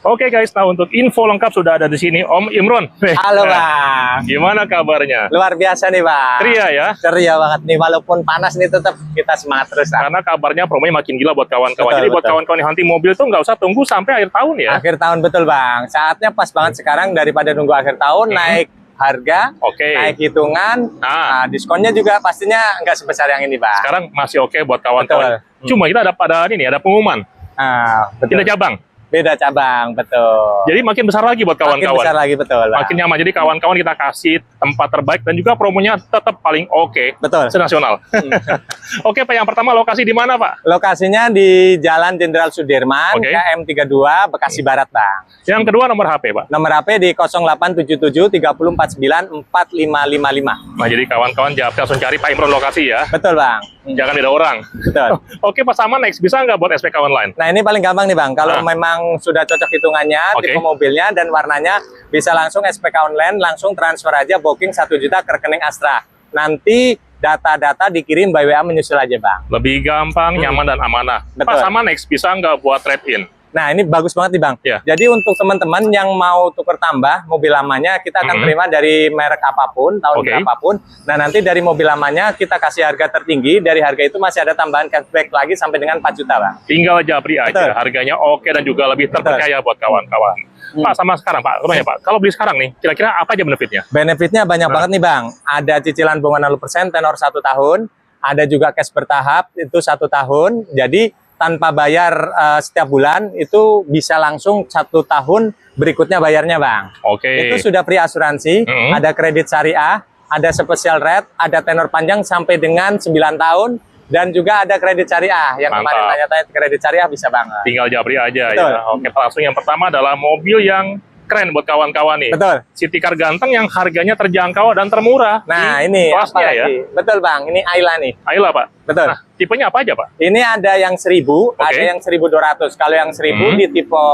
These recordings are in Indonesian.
Oke guys, nah untuk info lengkap sudah ada di sini Om Imron. Halo Bang. Gimana kabarnya? Luar biasa nih Bang. Ceria ya? Ceria banget nih, walaupun panas nih tetap kita semangat terus. Bang. Karena kabarnya promonya makin gila buat kawan-kawan. Jadi buat kawan-kawan yang hunting mobil tuh nggak usah tunggu sampai akhir tahun ya? Akhir tahun betul Bang. Saatnya pas banget sekarang daripada nunggu akhir tahun naik harga, naik hitungan, nah, diskonnya juga pastinya nggak sebesar yang ini Bang. Sekarang masih oke buat kawan-kawan. Cuma kita ada ada pengumuman. Betul. Pindah cabang. Beda cabang, betul. Jadi makin besar lagi buat kawan-kawan. Makin besar lagi, betul. Bang. Makin nyaman. Jadi kawan-kawan kita kasih tempat terbaik dan juga promonya tetap paling oke. Betul. Senasional. Oke Pak, yang pertama lokasi di mana Pak? Lokasinya di Jalan Jenderal Sudirman, KM 32, Bekasi Barat Bang. Yang kedua nomor HP Pak? Nomor HP di 0877 3049 4555. Nah jadi kawan-kawan langsung cari Pak Imron lokasi ya. Betul Bang. Jangan beda orang. Betul. Oke Pak, sama next bisa nggak buat SPK online? Nah ini paling gampang nih Bang. Kalau memang sudah cocok hitungannya, tipe mobilnya dan warnanya, bisa langsung SPK online, langsung transfer aja booking 1 juta ke rekening Astra. Nanti data-data dikirim by WA menyusul aja Bang. Lebih gampang, nyaman dan amanah. Betul. Pak, sama next bisa nggak buat trade-in? Nah ini bagus banget nih Bang. Jadi untuk teman-teman yang mau tuker tambah mobil lamanya, kita akan terima dari merek apapun, tahun berapapun. Nah nanti dari mobil lamanya kita kasih harga tertinggi, dari harga itu masih ada tambahan cashback lagi sampai dengan 4 juta Bang. Tinggal japri aja, harganya oke dan juga lebih terpercaya buat kawan-kawan. Pak, sama sekarang Pak, rumahnya Pak, kalau beli sekarang nih, kira-kira apa aja benefitnya? Benefitnya banyak banget nih Bang. Ada cicilan bunga 0% tenor 1 tahun, ada juga cash bertahap itu 1 tahun, jadi tanpa bayar setiap bulan, itu bisa langsung 1 tahun berikutnya bayarnya Bang. Itu sudah free asuransi, ada kredit syariah, ada special rate, ada tenor panjang sampai dengan 9 tahun, dan juga ada kredit syariah. Yang kemarin tanya-tanya kredit syariah bisa banget. Tinggal japri aja ya. Oke, langsung yang pertama adalah mobil yang keren buat kawan-kawan nih. Betul. City Car ganteng yang harganya terjangkau dan termurah. Nah ini apa ya? Betul Bang, ini Ayla nih. Ayla Pak? Betul. Nah, tipenya apa aja Pak? Ini ada yang 1000, ada yang 1200. Kalau yang 1000 di tipe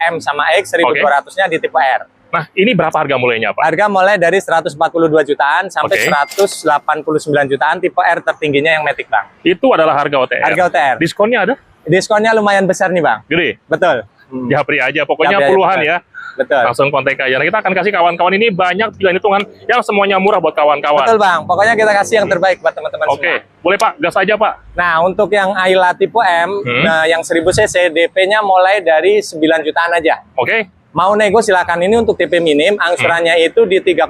M sama X, 1200-nya di tipe R. Nah, ini berapa harga mulainya Pak? Harga mulai dari 142 jutaan sampai 189 jutaan, tipe R tertingginya yang Matic Bang. Itu adalah harga OTR? Harga OTR. Diskonnya ada? Diskonnya lumayan besar nih Bang. Gede? Betul. Japri aja, pokoknya puluhan ya. Betul. Langsung kontak aja. Nah, kita akan kasih kawan-kawan ini banyak pilihan hitungan yang semuanya murah buat kawan-kawan. Betul Bang, pokoknya kita kasih yang terbaik buat teman-teman semua. Boleh Pak, gas aja Pak. Nah, untuk yang Ayla tipe M, nah yang 1000 cc, DP-nya mulai dari 9 jutaan aja. Mau nego silakan, ini untuk DP minim, angsurannya itu di 3,1,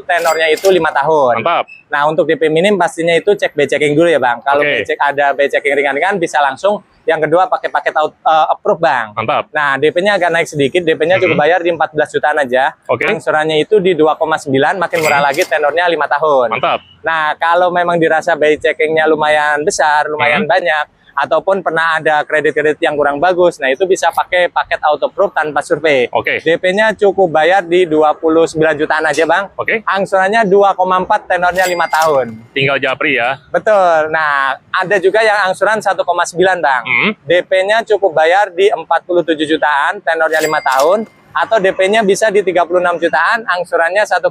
tenornya itu 5 tahun. Mantap. Nah, untuk DP minim pastinya itu cek B-checking dulu ya Bang. Kalau ada B-checking ringan-ringan bisa langsung. Yang kedua pakai paket approve Bang. Mantap. Nah, DP-nya agak naik sedikit, DP-nya cukup bayar di 14 jutaan aja. Angsurannya itu di 2,9, makin murah lagi, tenornya 5 tahun. Mantap. Nah, kalau memang dirasa B-checkingnya lumayan besar, lumayan banyak, ataupun pernah ada kredit-kredit yang kurang bagus, nah itu bisa pakai paket auto-proof tanpa survei. DP-nya cukup bayar di 29 jutaan aja Bang. Angsurannya 2,4, tenornya 5 tahun. Tinggal japri ya. Betul. Nah, ada juga yang angsuran 1,9 Bang. DP-nya cukup bayar di 47 jutaan, tenornya 5 tahun. Atau DP-nya bisa di 36 jutaan, angsurannya 1,9,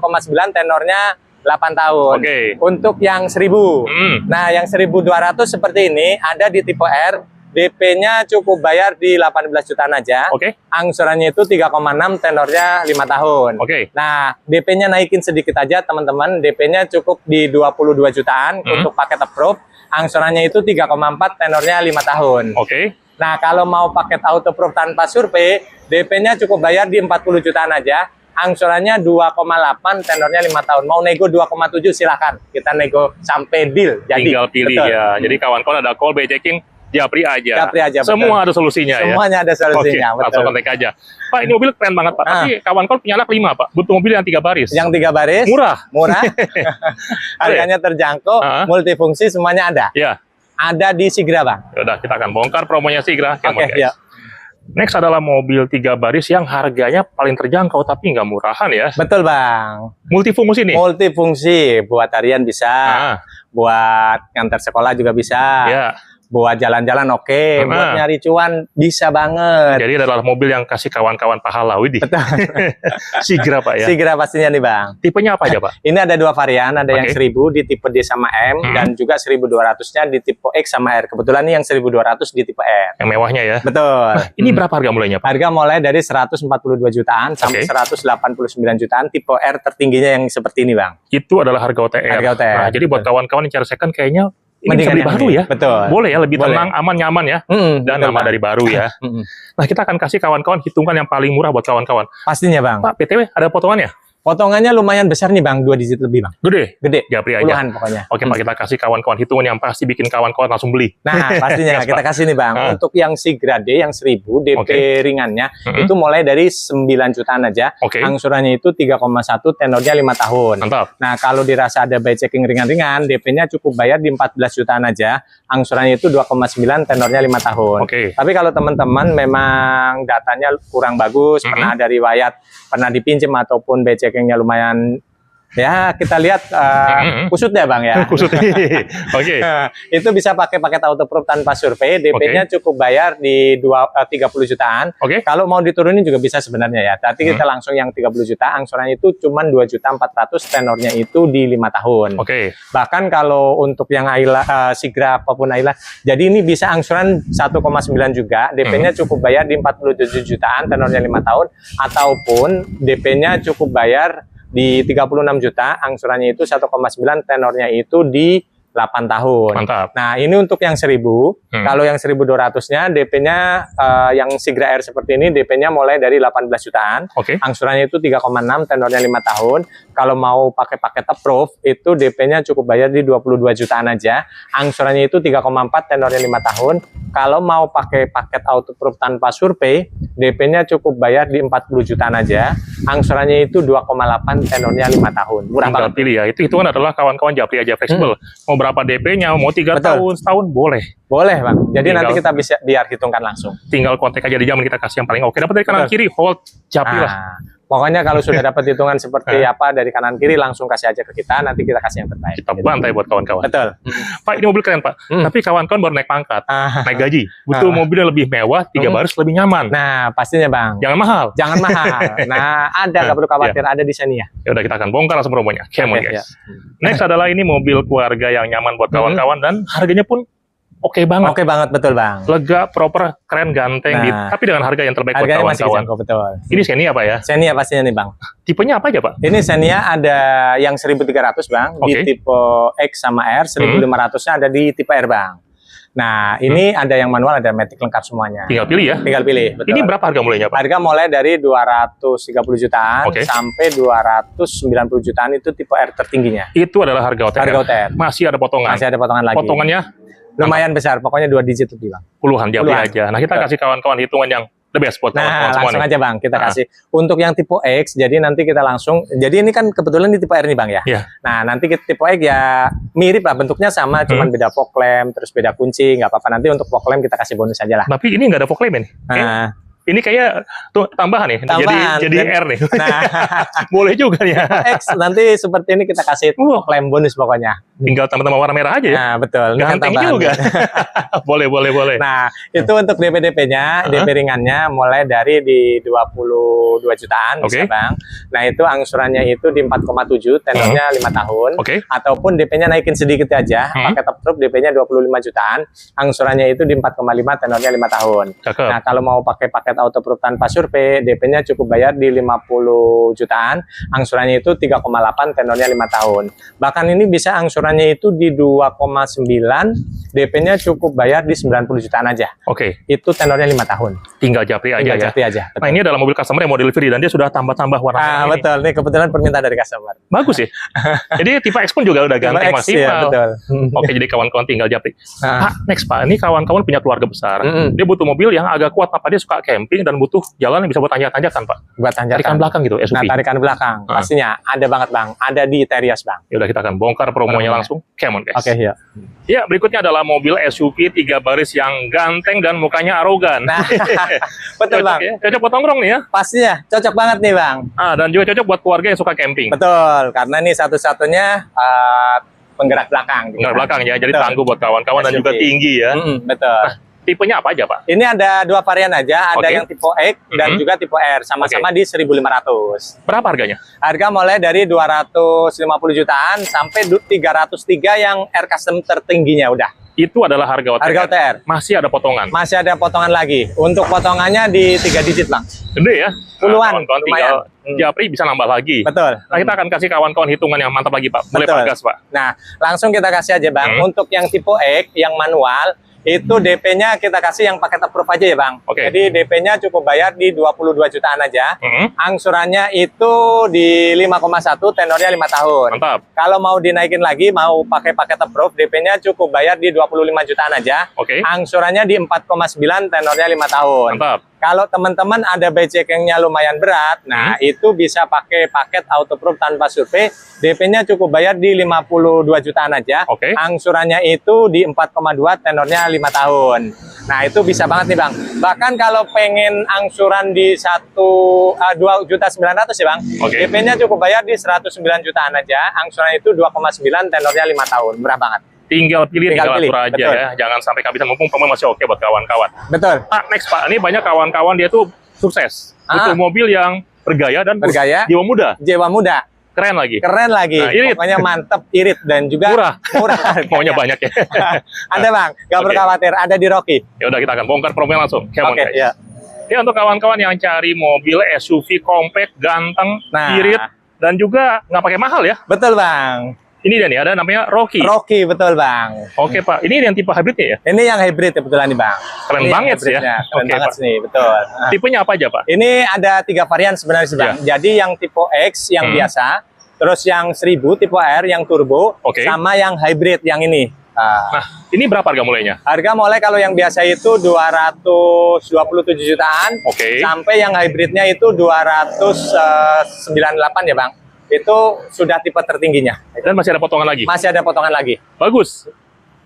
tenornya 8 tahun. Untuk yang 1000. Nah, yang 1200 seperti ini ada di tipe R, DP-nya cukup bayar di 18 jutaan aja. Angsurannya itu 3,6, tenornya 5 tahun. Nah, DP-nya naikin sedikit aja teman-teman, DP-nya cukup di 22 jutaan untuk paket approve. Angsurannya itu 3,4, tenornya 5 tahun. Nah, kalau mau paket auto proof tanpa survei, DP-nya cukup bayar di 40 jutaan aja. Angsurannya 2,8, tenornya 5 tahun. Mau nego 2,7 silahkan. Kita nego sampai deal. Tinggal pilih ya. Jadi kawan-kawan ada call, checking, japri aja. Japri aja. Semua ada solusinya ya. Semuanya ada solusinya. Langsung kontak aja. Pak, ini mobil keren banget Pak. Tapi kawan-kawan punya anak 5 Pak. Butuh mobil yang 3 baris. Yang 3 baris. Murah. Murah. Harganya terjangkau. Multifungsi semuanya ada. Ada di Sigra Bang. Yaudah, kita akan bongkar promonya Sigra. Ya. Next adalah mobil 3 baris yang harganya paling terjangkau tapi nggak murahan ya. Betul Bang. Multifungsi nih. Multifungsi, buat harian bisa, buat ngantar sekolah juga bisa, buat jalan-jalan oke, buat nyari cuan bisa banget. Jadi adalah mobil yang kasih kawan-kawan pahala, widih. Betul. Sigra Pak ya. Sigra pastinya nih Bang. Tipenya apa aja Pak? Ini ada 2 varian, ada yang 1000 di tipe D sama M, dan juga 1200-nya di tipe X sama R. Kebetulan nih yang 1200 di tipe R. Yang mewahnya ya. Betul. Nah, ini berapa harga mulainya Pak? Harga mulai dari 142 jutaan sampai 189 jutaan, tipe R tertingginya yang seperti ini Bang. Itu adalah harga OTR. Harga OTR. Nah, jadi buat kawan-kawan yang cari second kayaknya ini bisa beli baru ya. Betul. Boleh ya, lebih tenang, aman, nyaman ya. Dan aman dari baru ya. Nah, kita akan kasih kawan-kawan hitungan yang paling murah buat kawan-kawan. Pastinya Bang. Pak, PTW ada potongannya? Potongannya lumayan besar nih Bang, 2 digit lebih Bang. Gede? Gede. Japri aja. Puluhan pokoknya. Oke Pak, kita kasih kawan-kawan hitungan yang pasti bikin kawan-kawan langsung beli. Nah, pastinya kita kasih nih Bang. Untuk yang Sigra D yang 1000 DP ringannya itu mulai dari 9 jutaan aja. Angsurannya itu 3,1, tenornya 5 tahun. Mantap. Nah, kalau dirasa ada by checking ringan-ringan, DP-nya cukup bayar di 14 jutaan aja. Angsurannya itu 2,9, tenornya 5 tahun. Tapi kalau teman-teman memang datanya kurang bagus, pernah ada riwayat, pernah dipinjam ataupun by checkingnya lumayan, ya kita lihat kusut ya Bang ya. Kusut. Oke. Itu bisa pakai paket autoproof tanpa survei, DP-nya cukup bayar di 30 jutaan. Kalau mau diturunin juga bisa sebenarnya ya. Tapi kita langsung yang 30 juta, angsurannya itu cuma 2.400.000, tenornya itu di 5 tahun. Bahkan kalau untuk yang Ayla, Sigra apapun Ayla, jadi ini bisa angsuran 1,9 juga, DP-nya cukup bayar di 47 jutaan, tenornya 5 tahun, ataupun DP-nya cukup bayar di 36 juta, angsurannya itu 1,9, tenornya itu di 8 tahun. Mantap. Nah, ini untuk yang 1000. Kalau yang 1200-nya DP-nya yang Sigra R seperti ini, DP-nya mulai dari 18 jutaan. Angsurannya itu 3,6, tenornya 5 tahun. Kalau mau pakai paket approve, itu DP-nya cukup bayar di 22 jutaan aja. Angsurannya itu 3,4, tenornya 5 tahun. Kalau mau pakai paket autoproof tanpa survei, DP-nya cukup bayar di 40 jutaan aja. Angsurannya itu 2,8, tenornya 5 tahun. Murah banget. Pilih ya. Itu hitungan adalah kawan-kawan Japri aja fleksibel. Mau berapa DP-nya, mau 3 tahun, setahun, boleh. Boleh Bang. Jadi nanti kita bisa biar hitungkan langsung. Tinggal kontak aja di jam, kita kasih yang paling oke. Dapat dari kanan kiri, hold Japri lah. Pokoknya kalau sudah dapat hitungan seperti apa dari kanan kiri, langsung kasih aja ke kita, nanti kita kasih yang terbaik. Kita bantai buat kawan-kawan. Betul. Pak, ini mobil keren Pak. Tapi kawan-kawan baru naik pangkat, naik gaji. Butuh mobil yang lebih mewah, 3 baris lebih nyaman. Nah, pastinya Bang. Jangan mahal. Jangan mahal. Nah, ada, nggak perlu khawatir, ada di sini ya. Ya udah, kita akan bongkar langsung promonya. Come on guys. Next adalah ini mobil keluarga yang nyaman buat kawan-kawan dan harganya pun oke banget. Oke banget, betul Bang. Lega, proper, keren, ganteng, tapi dengan harga yang terbaik buat kawan-kawan. Betul. Ini Xenia apa ya? Xenia pastinya nih Bang. Tipenya apa aja Pak? Ini Xenia ada yang 1300 Bang, di tipe X sama R, 1500-nya ada di tipe R Bang. Nah, ini ada yang manual, ada matic lengkap semuanya. Tinggal pilih ya? Tinggal pilih, betul. Ini berapa harga mulainya Pak? Harga mulai dari 230 jutaan sampai 290 jutaan, itu tipe R tertingginya. Itu adalah harga OTR. Harga OTR. Masih ada potongan? Masih ada potongan lagi. Potongannya? Lumayan besar, pokoknya 2 digit lebih Bang. Puluhan, Japri aja. Nah, kita kasih kawan-kawan hitungan yang the best buat kawan-kawan semua. Langsung aja Bang, kita kasih. Untuk yang tipe X, jadi nanti kita langsung, jadi ini kan kebetulan di tipe R nih Bang ya. Nah, nanti tipe X ya mirip lah, bentuknya sama, cuman beda fog lamp, terus beda kunci, nggak apa-apa. Nanti untuk fog lamp kita kasih bonus aja lah. Tapi ini nggak ada fog lamp ini. Ini kayak tuh tambahan nih, jadi R nih. Nah, boleh juga ya. X nanti seperti ini kita kasih klaim bonus pokoknya. Tinggal tambah-tambah warna merah aja ya. Nah, betul. Ganteng juga. boleh. Nah, itu untuk DP-DP-nya, DP ringannya mulai dari di 22 jutaan, bisa Bang. Nah, itu angsurannya itu di 4,7, tenornya 5 tahun. Ataupun DP-nya naikin sedikit aja, paket approve DP-nya 25 jutaan, angsurannya itu di 4,5, tenornya 5 tahun. Nah, kalau mau pakai paket autoproof tanpa survei, DP-nya cukup bayar di 50 jutaan, angsurannya itu 3,8, tenornya 5 tahun. Bahkan ini bisa angsurannya itu di 2,9, DP-nya cukup bayar di 90 jutaan aja. Itu tenornya 5 tahun. Tinggal Japri aja ya. Japri aja. Nah, ini adalah mobil customer yang mau delivery dan dia sudah tambah-tambah warna ini. Betul, nih kebetulan permintaan dari customer. Bagus ya. Jadi tipe X pun juga udah ganteng maksimal. Ya, betul. Oke, jadi kawan-kawan tinggal Japri. Pak, next Pak, ini kawan-kawan punya keluarga besar. Dia butuh mobil yang agak kuat, apa dia suka camping dan butuh jalan yang bisa buat tanjakan Pak. Buat tanjakan. Tarikan belakang gitu, SUV. Nah, tarikan belakang, pastinya ada banget Bang. Ada di Terios Bang. Ya udah, kita akan bongkar promonya langsung. Come on guys. Oke, ya. Ya, berikutnya adalah mobil SUV 3 baris yang ganteng dan mukanya arogan. Nah, betul Bang. Ya? Cocok buat nongkrong nih ya. Pastinya, cocok banget nih Bang. Dan juga cocok buat keluarga yang suka camping. Betul, karena ini satu-satunya penggerak belakang. Penggerak belakang ya, jadi Betul. tangguh buat kawan-kawan dan juga tinggi ya. Betul. Nah, tipenya apa aja, Pak? Ini ada 2 varian aja, ada yang tipe X dan juga tipe R, sama-sama di 1.500. Berapa harganya? Harga mulai dari 250 jutaan sampai 303 yang R custom tertingginya udah. Itu adalah harga OTR. Harga OTR. Masih ada potongan. Masih ada potongan lagi. Untuk potongannya di 3 digit, Bang. Gede ya. Puluhan, Kawan-kawan tinggal lumayan. Japri bisa nambah lagi. Betul. Nah, kita akan kasih kawan-kawan hitungan yang mantap lagi, Pak. Boleh Betul. Pak gas, Pak. Nah, langsung kita kasih aja, Bang. Untuk yang tipe X, yang manual, itu DP-nya kita kasih yang paket approve aja ya, Bang. Oke. Jadi DP-nya cukup bayar di 22 jutaan aja. Angsurannya itu di 5,1, tenornya 5 tahun. Mantap. Kalau mau dinaikin lagi, mau pakai paket approve, DP-nya cukup bayar di 25 jutaan aja. Oke. Angsurannya di 4,9, tenornya 5 tahun. Mantap. Kalau teman-teman ada BCK-nya lumayan berat, nah itu bisa pakai paket autoproof tanpa survei. DP-nya cukup bayar di 52 jutaan aja. Oke. Angsurannya itu di 4,2, tenornya 5 tahun. Nah, itu bisa banget nih, Bang. Bahkan kalau pengen angsuran di 2.900.000 ya, Bang. Oke. DP-nya cukup bayar di 109 jutaan aja. Angsuran itu 2,9, tenornya 5 tahun. Murah banget. Tinggal pilih, tinggal pilih. atur aja Betul. ya. Jangan sampai kehabisan, mumpung promo masih oke buat kawan-kawan. Betul. Pak, next Pak. Ini banyak kawan-kawan dia tuh sukses. Butuh mobil yang bergaya dan Bergaya. jiwa muda. Jiwa muda. Keren lagi. Keren lagi. Nah, irit. Pokoknya mantep, irit, dan juga Murah. Murah. Maunya banyak ya. Ada, Bang. Gak perlu Oke. khawatir. Ada di Rocky. Ya udah, kita akan bongkar promonya langsung. Come on, Oke, guys. ya. Ya, untuk kawan-kawan yang cari mobil SUV compact, ganteng, Nah. irit, dan juga nggak pakai mahal ya. Betul, Bang. Ini dia nih, ada namanya Rocky. Rocky, betul, Bang. Oke Pak, ini yang tipe hybridnya ya? Ini yang hybrid kebetulan nih, Bang. Keren Ini banget yang sih ya. hybridnya. Keren Oke, banget Pak. nih, betul. Nah, Tipenya apa aja Pak? ini ada 3 varian sebenarnya sih, Bang. Jadi yang tipe X yang biasa, terus yang 1000 tipe R yang turbo, Oke. sama yang hybrid yang ini. Nah, ini berapa harga mulainya? Harga mulai kalau yang biasa itu 227 jutaan, Oke. sampai yang hybridnya itu 298 ya, Bang. Itu sudah tipe tertingginya. Dan masih ada potongan lagi? Masih ada potongan lagi. Bagus.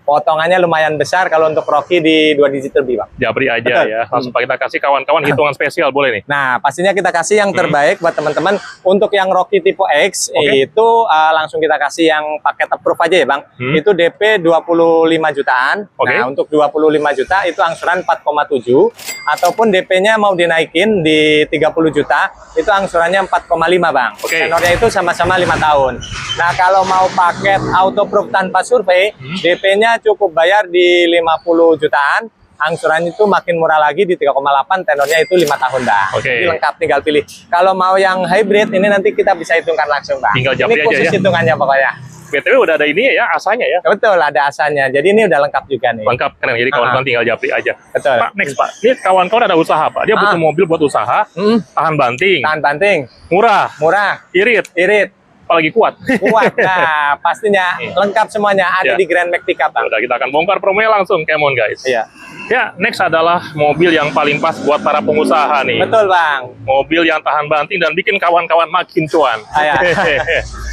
Potongannya lumayan besar kalau untuk Rocky di 2 digit lebih, Bang. Japri aja Betul. ya. Langsung Pak, kita kasih kawan-kawan hitungan spesial, boleh nih? Nah, pastinya kita kasih yang terbaik buat teman-teman. Untuk yang Rocky tipe X, Oke. itu langsung kita kasih yang paket approve aja ya, Bang. Itu DP 25 jutaan. Oke. Nah, untuk 25 juta itu angsuran 4,7. Ataupun DP-nya mau dinaikin di 30 juta, itu angsurannya 4,5, Bang. Oke. Tenornya itu sama-sama 5 tahun. Nah, kalau mau paket autoproof tanpa survei, DP-nya cukup bayar di 50 jutaan. Angsuran itu makin murah lagi di 3,8, tenornya itu 5 tahun, Bang. Oke. Jadi lengkap, tinggal pilih. Kalau mau yang hybrid, ini nanti kita bisa hitungkan langsung, Bang. Tinggal Ini japri aja khusus ya. hitungannya pokoknya. BTW udah ada ini ya, asanya ya. Betul, ada asanya. Jadi ini udah lengkap juga nih. Lengkap, keren. Jadi kawan-kawan tinggal japri aja. Betul. Pak, next Pak. Ini kawan-kawan ada usaha Pak. Dia butuh mobil buat usaha, tahan banting, Tahan banting, murah, murah, irit, irit, apalagi kuat. kuat. Nah, pastinya lengkap semuanya ada Ya. di Grand Max Pickup, Bang. Udah, kita akan bongkar promonya langsung. Come on guys. Iya. Ya, next adalah mobil yang paling pas buat para pengusaha nih. Betul, Bang. Mobil yang tahan banting dan bikin kawan-kawan makin cuan. Ya.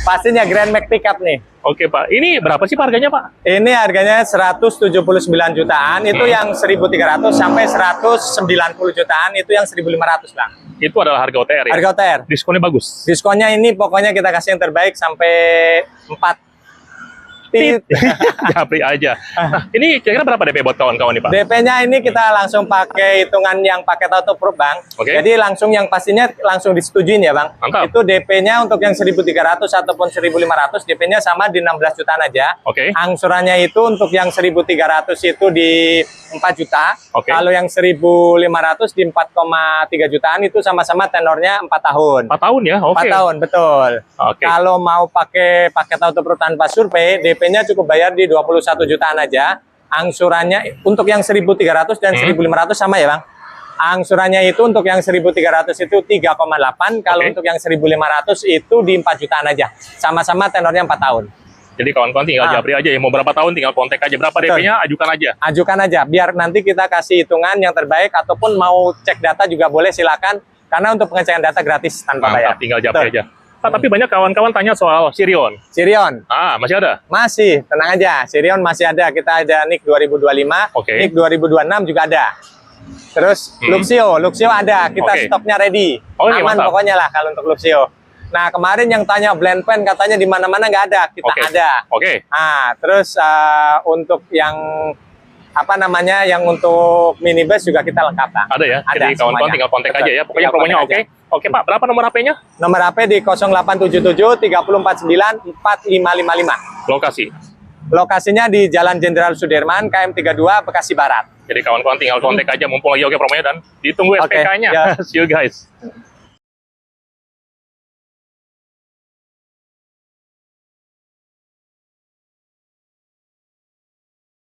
Pastinya Grand Max Pickup nih. Oke Pak, ini berapa sih Pak harganya Pak? Ini harganya 179 jutaan, itu yang 1.300 sampai 190 jutaan, itu yang 1.500, Bang. Itu adalah harga OTR ya? Harga OTR. Diskonnya bagus. Diskonnya ini pokoknya kita kasih yang terbaik sampai 4. Japri aja. Nah, ini kira-kira berapa DP buat kawan-kawan nih Pak? DP-nya ini kita langsung pakai hitungan yang paket autoproof, Bang. Oke. Jadi langsung yang pastinya langsung disetujuin ya, Bang. Mantap. Itu DP-nya untuk yang 1.300 ataupun 1.500, DP-nya sama di 16 jutaan aja. Oke. Angsurannya itu untuk yang 1.300 itu di 4 juta. Oke. Kalau yang 1.500 di 4,3 jutaan, itu sama-sama tenornya 4 tahun. 4 tahun ya? Oke. 4 tahun, betul. Oke. Kalau mau pakai paket autoproof tanpa survei, DP-nya cukup bayar di 21 jutaan aja. Angsurannya untuk yang 1.300 dan 1.500 sama ya, Bang. Angsurannya itu untuk yang 1.300 itu 3,8, kalau Oke. untuk yang 1.500 itu di 4 jutaan aja. Sama-sama tenornya 4 tahun. Jadi kawan-kawan tinggal japri aja ya. Mau berapa tahun tinggal kontak aja. Berapa Betul. DP-nya ajukan aja. Ajukan aja, biar nanti kita kasih hitungan yang terbaik, ataupun mau cek data juga boleh, silakan. Karena untuk pengecekan data gratis tanpa bayar. Mantap, tinggal japri Betul. aja. Pak, tapi banyak kawan-kawan tanya soal Sirion. Sirion. Ah, masih ada? Masih, tenang aja. Sirion masih ada. Kita ada NIK 2025, Oke. NIK 2026 juga ada. Terus Luxio ada. Kita Oke. stoknya ready. Oke, Aman mantap. pokoknya lah kalau untuk Luxio. Nah, kemarin yang tanya blend pen katanya di mana-mana nggak ada, kita ada. Nah, terus untuk yang apa namanya, yang untuk minibus juga kita lengkap, Bang. Ada ya? Ada. Jadi kawan-kawan tinggal kontak aja ya. Pokoknya promonya oke. Oke, Pak. Berapa nomor HP-nya? Nomor HP di 0877 3049 4555. Lokasi. Lokasinya di Jalan Jenderal Sudirman, KM 32, Bekasi Barat. Jadi kawan-kawan tinggal kontak aja mumpung lagi oke promonya dan ditunggu SPK-nya. Yeah. See you guys.